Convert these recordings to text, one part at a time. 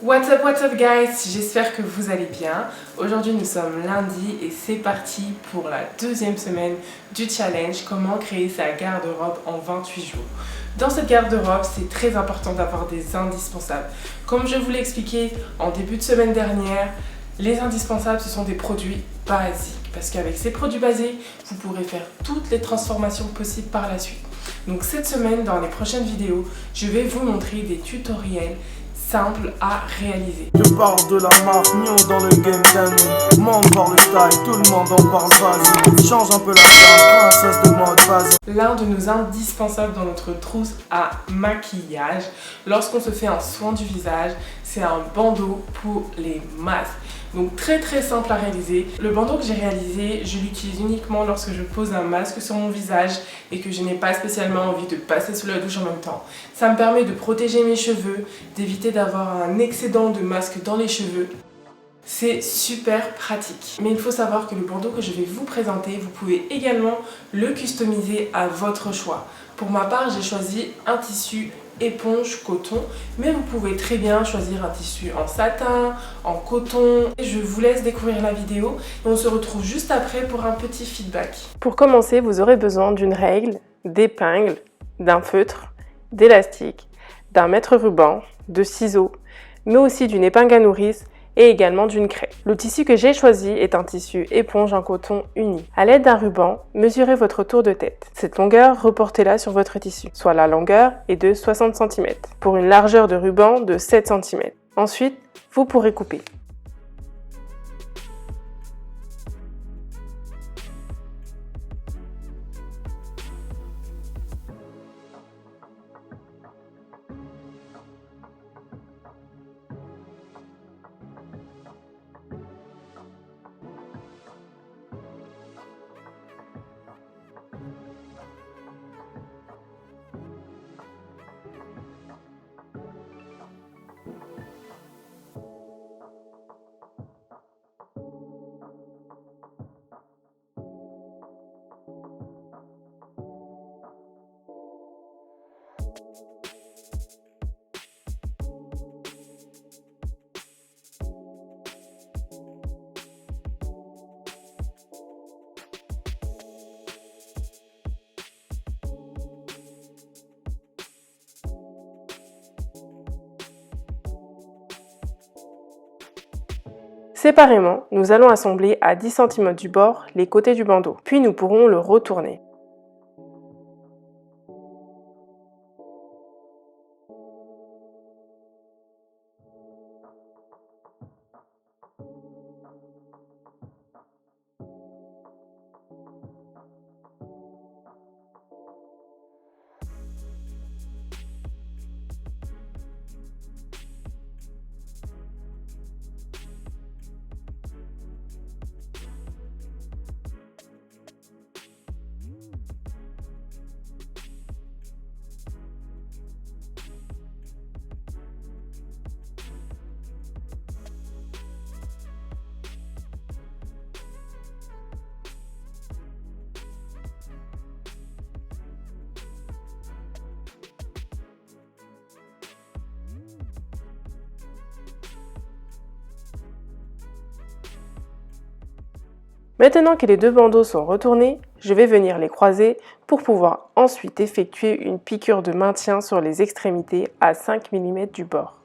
What's up guys, j'espère que vous allez bien. Aujourd'hui nous sommes lundi et c'est parti pour la deuxième semaine du challenge comment créer sa garde-robe en 28 jours. Dans cette garde-robe, c'est très important d'avoir des indispensables. Comme je vous l'ai expliqué en début de semaine dernière, les indispensables ce sont des produits basiques parce qu'avec ces produits basiques, vous pourrez faire toutes les transformations possibles par la suite. Donc cette semaine, dans les prochaines vidéos, je vais vous montrer des tutoriels simple à réaliser. Je parle de la marque Nio dans le game d'année. Monde parle style, tout le monde en parle, vas-y. Change un peu la carte, princesse de mode, vas-y. L'un de nos indispensables dans notre trousse à maquillage, lorsqu'on se fait un soin du visage, c'est un bandeau pour les masques. Donc très simple à réaliser. Le bandeau que j'ai réalisé, je l'utilise uniquement lorsque je pose un masque sur mon visage et que je n'ai pas spécialement envie de passer sous la douche en même temps. Ça me permet de protéger mes cheveux, d'éviter d'avoir un excédent de masque dans les cheveux. C'est super pratique. Mais il faut savoir que le bandeau que je vais vous présenter, vous pouvez également le customiser à votre choix. Pour ma part, j'ai choisi un tissu éponge coton, mais vous pouvez très bien choisir un tissu en satin, en coton. Je vous laisse découvrir la vidéo et on se retrouve juste après pour un petit feedback. Pour commencer, vous aurez besoin d'une règle, d'épingles, d'un feutre, d'élastique, d'un mètre-ruban, de ciseaux, mais aussi d'une épingle à nourrice et également d'une craie. Le tissu que j'ai choisi est un tissu éponge en coton uni. À l'aide d'un ruban, mesurez votre tour de tête. Cette longueur, reportez-la sur votre tissu, soit la longueur est de 60 cm, pour une largeur de ruban de 7 cm. Ensuite, vous pourrez couper. Séparément, nous allons assembler à 10 cm du bord les côtés du bandeau, puis nous pourrons le retourner. Maintenant que les deux bandeaux sont retournés, je vais venir les croiser pour pouvoir ensuite effectuer une piqûre de maintien sur les extrémités à 5 mm du bord.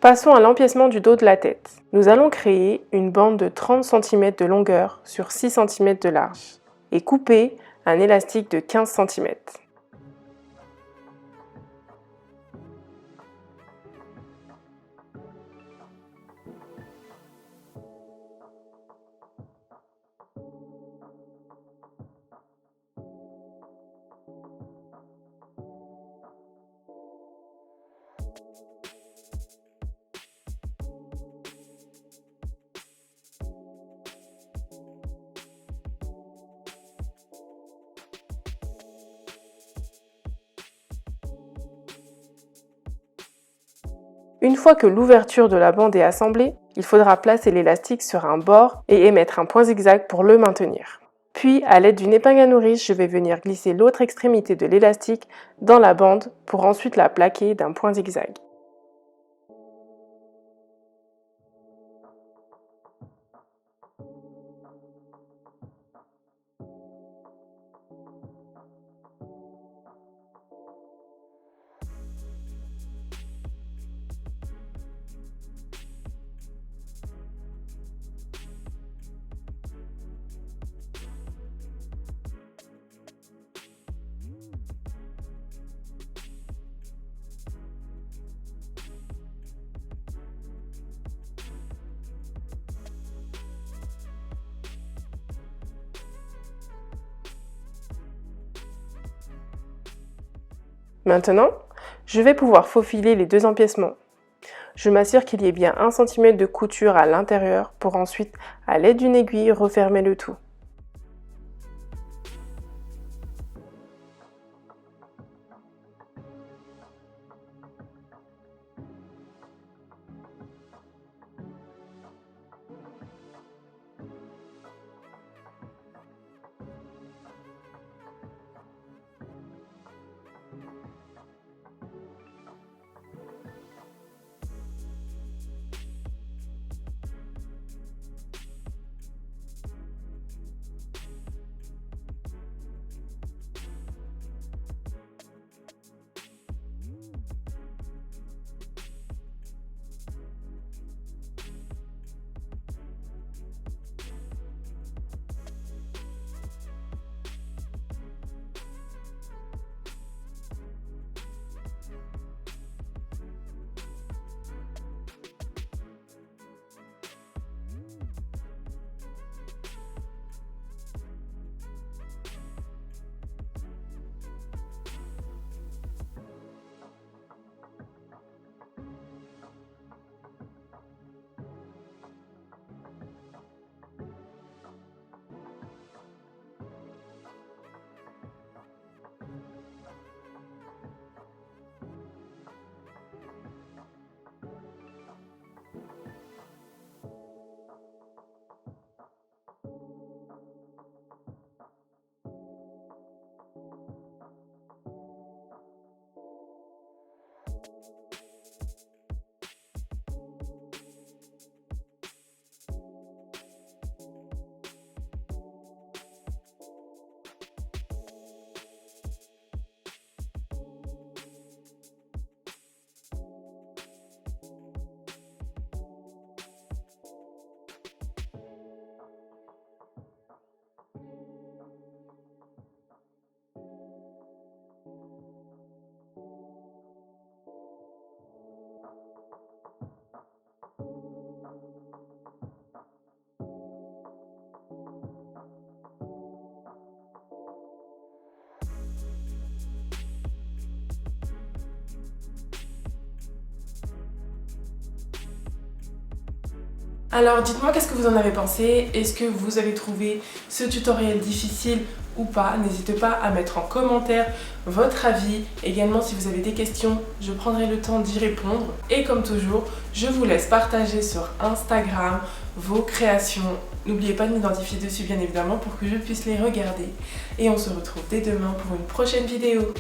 Passons à l'empiècement du dos de la tête. Nous allons créer une bande de 30 cm de longueur sur 6 cm de large et couper un élastique de 15 cm. Une fois que l'ouverture de la bande est assemblée, il faudra placer l'élastique sur un bord et émettre un point zigzag pour le maintenir. Puis, à l'aide d'une épingle à nourrice, je vais venir glisser l'autre extrémité de l'élastique dans la bande pour ensuite la plaquer d'un point zigzag. Maintenant, je vais pouvoir faufiler les deux empiècements. Je m'assure qu'il y ait bien 1 cm de couture à l'intérieur pour ensuite, à l'aide d'une aiguille, refermer le tout. Alors dites-moi qu'est-ce que vous en avez pensé, est-ce que vous avez trouvé ce tutoriel difficile ou pas? N'hésitez pas à mettre en commentaire votre avis. Également si vous avez des questions, je prendrai le temps d'y répondre. Et comme toujours, je vous laisse partager sur Instagram vos créations. N'oubliez pas de m'identifier dessus bien évidemment pour que je puisse les regarder. Et on se retrouve dès demain pour une prochaine vidéo.